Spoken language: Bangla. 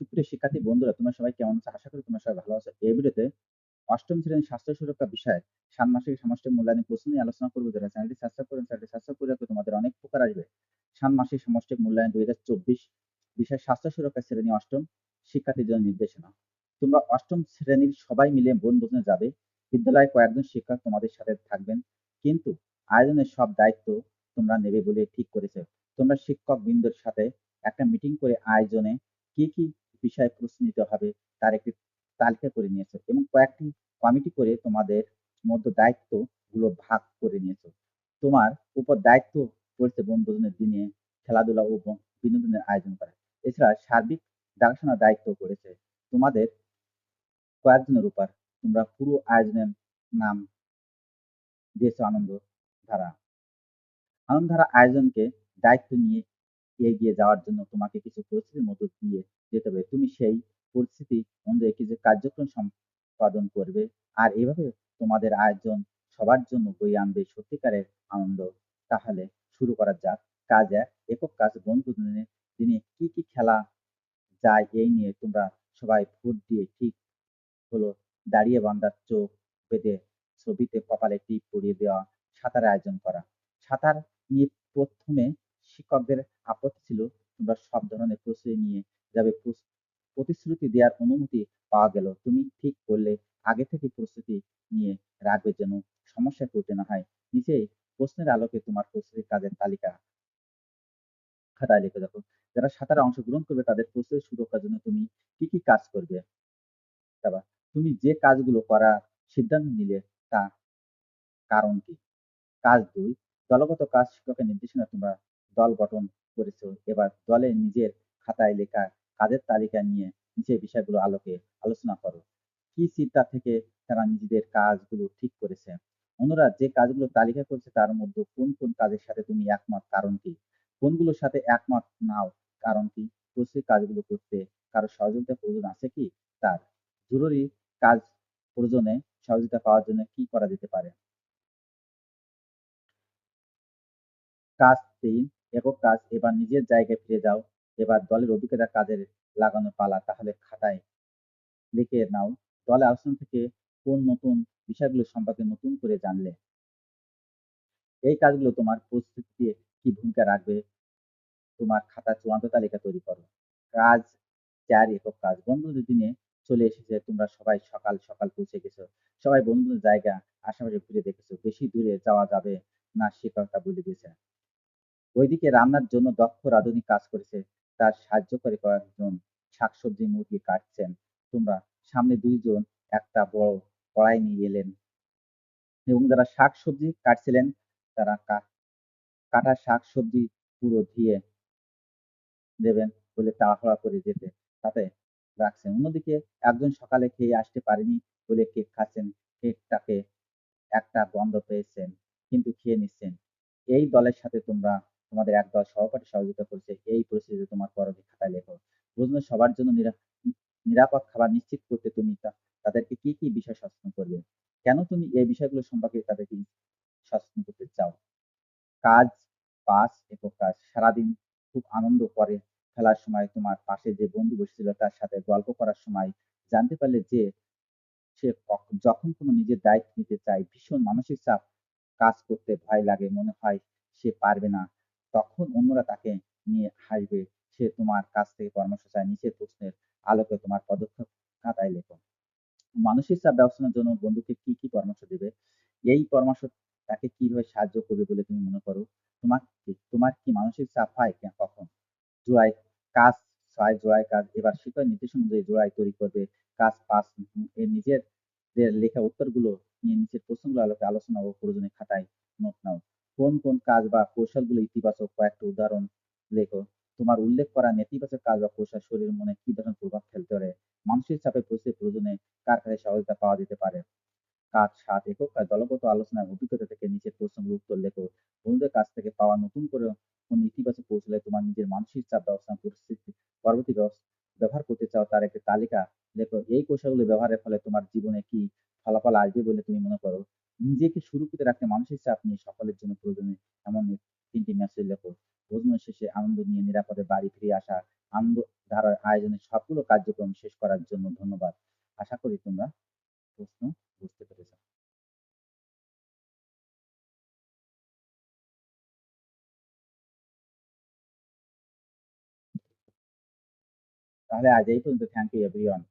সুপ্রিয় শিক্ষার্থী বন্ধুরা, তোমরা সবাই কেমন আছো? আশা করি তোমরা সবাই ভালো আছো। এই ভিডিওতে অষ্টম শ্রেণীর স্বাস্থ্য সুরক্ষা বিষয়ে ষান্মাসিক সামষ্টিক মূল্যায়নের প্রশ্ন নিয়ে আলোচনা করবো। যারা চ্যানেলটি সাবস্ক্রাইব করেন, চ্যানেলটি সাবস্ক্রাইব করে রাখো, তোমাদের অনেক উপকার আসবে। ষান্মাসিক সামষ্টিক মূল্যায়ন 2024 বিষয় স্বাস্থ্য সুরক্ষা শ্রেণী অষ্টম শিক্ষার্থীর জন্য নির্দেশনা। তোমরা অষ্টম শ্রেণীর সবাই মিলে বনভোজনে যাবে। বিদ্যালয়ে কয়েকজন শিক্ষক তোমাদের সাথে থাকবেন, কিন্তু আয়োজনের সব দায়িত্ব তোমরা নেবে বলে ঠিক করেছে। তোমরা শিক্ষক বৃন্দের সাথে একটা মিটিং করে আয়োজনে কি কি বিষয়ে প্রশ্ন নিতে হবে তার একটি তালিকা করে নিয়েছো এবং কয়েকটি কমিটি করে তোমাদের মধ্যে দায়িত্ব গুলো ভাগ করে নিয়েছো। তোমার উপর দায়িত্ব পড়ছে বনভোজনের দিনে খেলাধুলা ও বিনোদনের আয়োজন করা। এছাড়া সার্বিক দেখাশোনার দায়িত্ব পড়েছে তোমাদের কয়েকজনের উপর। তোমরা পুরো আয়োজনের নাম দিয়েছো ধারা আনন্দধারা আয়োজনকে দায়িত্ব নিয়ে এগিয়ে যাওয়ার জন্য তোমাকে কিছু পরিস্থিতির মধ্য দিয়ে যেতে হবে। তুমি সেই পরিস্থিতি অনুযায়ী কিছু কার্যক্রম সম্পাদন করবে। আর এভাবে তোমাদের আয়োজন সবার জন্য বয়ে আনবে সত্যিকারের আনন্দ। তাহলে শুরু করা যাক। কাজ ১, একক কাজ। বনভোজনের দিনে কি কি খেলা যায় এই নিয়ে তোমরা সবাই ভোট দিয়ে ঠিক হলো। দাঁড়িয়ে বান্দার চোখ বেঁধে ছবিতে কপালে টিপ পরিয়ে দেওয়া, সাঁতারের আয়োজন করা। সাঁতার নিয়ে প্রথমে শিক্ষকদের আপত্তি ছিল, তোমরা সব ধরনের প্রস্তুতি নিয়ে যাবে। প্রতিশ্রুতি দেওয়ার অনুমতি পাওয়া গেল। তুমি ঠিক করলে আগে থেকে প্রস্তুতি নিয়ে রাখবে যেন সমস্যায় পড়তে না হয়। নিচে প্রশ্নের আলোকে তোমার প্রস্তুতির কাজের তালিকা খাতায় লিখে রাখো। যারা সাঁতারে অংশগ্রহণ করবে তাদের প্রস্তুতি সুরক্ষার জন্য তুমি কি কি কাজ করবে। তারপর তুমি যে কাজগুলো করার সিদ্ধান্ত নিলে তা কারণ কি? কাজ ২, দলগত কাজ। শিক্ষকের নির্দেশনা তোমরা দল গঠন করেছো। এবার দলে নিজের খাতায় লেখা কাজের তালিকা নিয়ে নিচের বিষয়গুলো আলোকে আলোচনা করো। কি চিন্তা থেকে তারা নিজেদের কাজগুলো ঠিক করেছে? অন্যরা যে কাজগুলো তালিকা করেছে তার মধ্যে কোন কোন কাজের সাথে তুমি একমত, কারণ কি? কোনগুলোর সাথে একমত নাও, কারণ কি? প্রস্তুত কাজগুলো করতে কারো সহযোগিতার প্রয়োজন আছে কি? তার জরুরি কাজ প্রয়োজনে সহযোগিতা পাওয়ার জন্য কি করা যেতে পারে? কাজ ৩, একক কাজ। এবার নিজের জায়গায় ফিরে যাও। এবার দলের অভিজ্ঞতা কাজে লাগানোর পালা। তাহলে খাতায় লিখে নাও, দলে আলোচনা থেকে কোন নতুন বিষয়গুলো সম্পর্কে নতুন করে জানলে। এই কাজগুলো তোমার প্রস্তুতিতে কি ভূমিকা রাখবে? তোমার খাতার চূড়ান্ত তালিকা তৈরি করো। কাজ ৪, একক কাজ। বন্ধুদের দিনে চলে এসেছে। তোমরা সবাই সকাল সকাল পৌঁছে গেছো। সবাই বন্ধুদের জায়গা আশেপাশে ঘুরে দেখেছো। বেশি দূরে যাওয়া যাবে না, শিক্ষক তা বলে দিয়েছে। ওইদিকে রান্নার জন্য দক্ষ রাঁধুনি কাজ করেছে। তার সাহায্যকারী কয়েকজন শাকসবজি মুরগি কাটছেন। তোমরা সামনে ২ জন একটা বড় কড়াই নিয়ে এলেন এবং যারা শাকসবজি কাটছিলেন তারা কাটা শাকসবজি পুরো ধুয়ে দেবেন বলে তাড়াহুড়া করে যেতে তাতে রাখছেন। অন্যদিকে একজন সকালে খেয়ে আসতে পারেনি বলে কেক খাচ্ছেন। কেকটাকে একটা গন্ধ পেয়েছেন কিন্তু খেয়ে নিচ্ছেন। এই দলের সাথে তোমাদের একদল সহপাঠী সহযোগিতা করছে। এই পরিস্থিতিতে তোমার করণীয় খাতায় লেখো। বুঝলে সবার জন্য নিরাপদ খাবার নিশ্চিত করতে তুমি তাদেরকে কি কি বিষয় সচেতন করবে? কেন তুমি এই বিষয়গুলো সম্পর্কে তাদেরকে সচেতন করতে চাও? কাজ ৫, একক কাজ। সারাদিন খুব আনন্দ করে খেলার সময় তোমার পাশে যে বন্ধু বসেছিল তার সাথে গল্প করার সময় জানতে পারলে যে সে যখন কোনো নিজের দায়িত্ব নিতে চায়, ভীষণ মানসিক চাপ কাজ করতে ভয় লাগে, মনে হয় সে পারবে না। তখন অন্যরা তাকে নিয়ে হাসবে। সে তোমার কাছ থেকে পরামর্শ চায়। নিচের প্রশ্নের আলোকে তোমার পদক্ষেপ খাতায় লেখো। মানসিক চাপ ব্যবস্থাপনার জন্য বন্ধুকে কি কি পরামর্শ দেবে? এই পরামর্শ তাকে কিভাবে সাহায্য করবে বলে তুমি মনে করো? তোমার কি মানসিক চাপ হয় কখন? জোড়ায় কাজ ৬, জোড়ায় কাজ। এবার শিক্ষকের নির্দেশনা অনুযায়ী জোড়ায় তৈরি করবে। কাজ ৫, এর নিজেদের লেখা উত্তরগুলো নিয়ে নিচের প্রশ্নগুলো আলোকে আলোচনা ও প্রয়োজনীয় খাতায় নোট নাও। কোন কোন কাজ বা কৌশলগুলো ইতিবাচক কয়েকটা উদাহরণ লেখো। তোমার উল্লেখ করা নেতিবাচক কাজ বা কৌশল শরীর মনে কি ধরনের প্রভাব ফেলতে পারে? মানসিক চাপে পরিস্থিতি প্রয়োজনে কার কাছে সহযোগিতা পাওয়া যেতে পারে? কাজ ৭, একক কাজ। দলগত আলোচনার অভিজ্ঞতা থেকে নিচের প্রশ্নগুলোর উত্তর লেখো। বন্ধুদের কাছ থেকে পাওয়া নতুন করে কোন ইতিবাচক কৌশলে তোমার নিজের মানসিক চাপ ব্যবস্থাপনা পরিস্থিতি পরবর্তী ব্যবহার করতে চাও তার একটা তালিকা লেখো। এই কৌশলগুলো ব্যবহারের ফলে তোমার জীবনে কি ফলাফল আসবে বলে তুমি মনে করো? নিজেকে সুরক্ষিত রাখতে মানসিক চাপ নিয়ে সকলের জন্য প্রয়োজনীয় এমন ৩টি মেসেজ লেখো। ভোজনের শেষে আনন্দ নিয়ে নিরাপদে বাড়ি ফিরে আসা, আনন্দ ধারার আয়োজনের সবগুলো কার্যক্রম শেষ করার জন্য ধন্যবাদ। আশা করি তোমরা প্রশ্ন বুঝতে পেরেছ। তাহলে আজ এই পর্যন্ত। Thank you everyone.